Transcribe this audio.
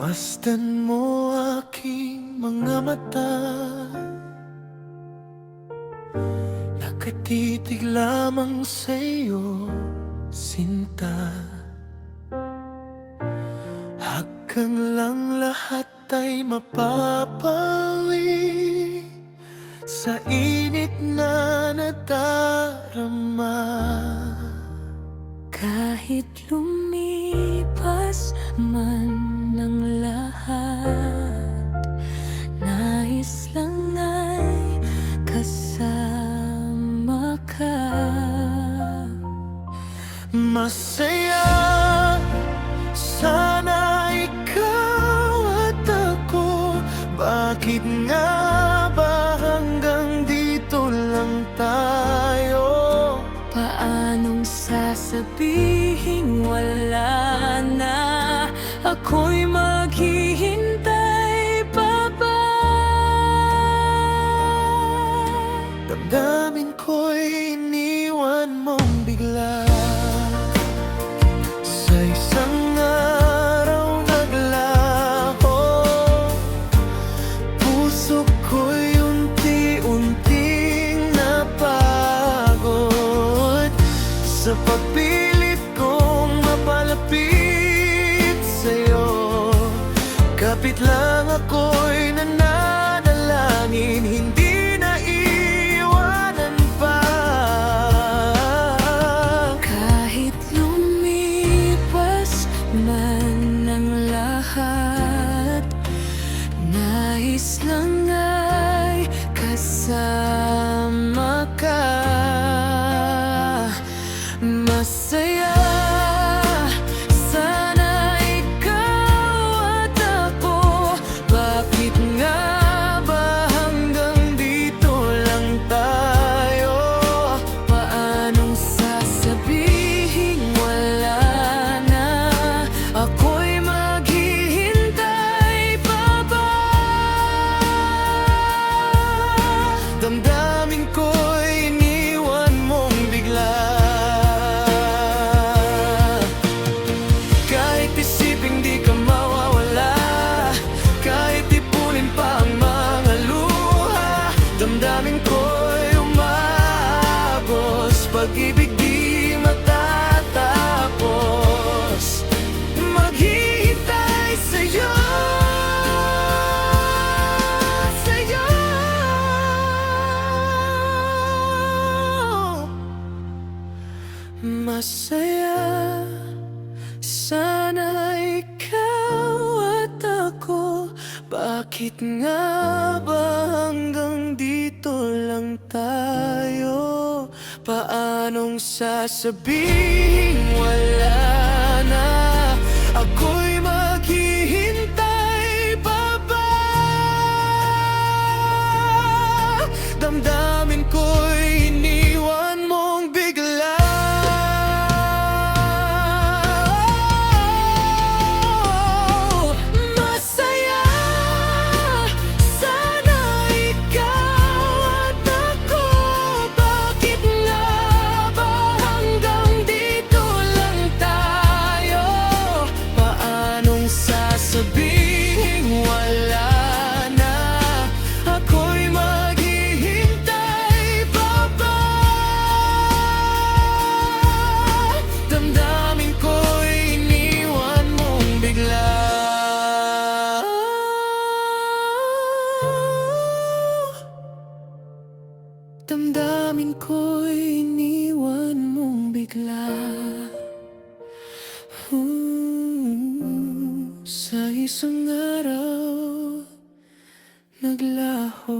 Masdan mo aking mga mata, nakatitig lamang sa'yo, sinta. Hanggang lang lahat ay mapapawi sa init na nadarama. Kahit lumipas man ang lahat, nais lang ay kasama ka. Masaya sana ikaw at ako. Bakit nga ba hanggang dito lang tayo? Paanong sasabihing wala na? Ako'y maghihintay pa ba? Damdamin ko'y iniwan mong bigla. Sa isang araw naglaho, puso ko'y unti-unting napagod sa pagpilit kong mapalapit sa'yo. Kapit lang ako'y nananalangin, hindi na iwanan pa. Kahit lumipas man ang lahat, nais lang ay kasama ka. Masaya sana ikaw at ako. Bakit nga ba hanggang dito lang tayo? Paanong sasabihing wala na? Ako'y maghihintay pa ba? Damdamin ko'y iniwan mong bigla. Kahit isiping di ka mawawala, kahit ipunin pa ang mga luha, damdamin ko'y umagos. Pag-ibig di matatapos, maghihintay sa'yo, sa'yo. Masaya sana ikaw at ako. Bakit nga ba hanggang dito lang tayo? Paanong sasabihin wala na? Ako'y maghihintay pa ba? Damdamin ko'y iniwan mong bigla. Masaya sana ikaw at ako. Bakit nga ba hanggang dito lang tayo? Paanong sasabihin wala na? Ako'y maghihintay pa ba? Damdamin ko'y iniwan mong bigla. Damdamin ko'y iniwan mong bigla. Sa isang araw naglaho.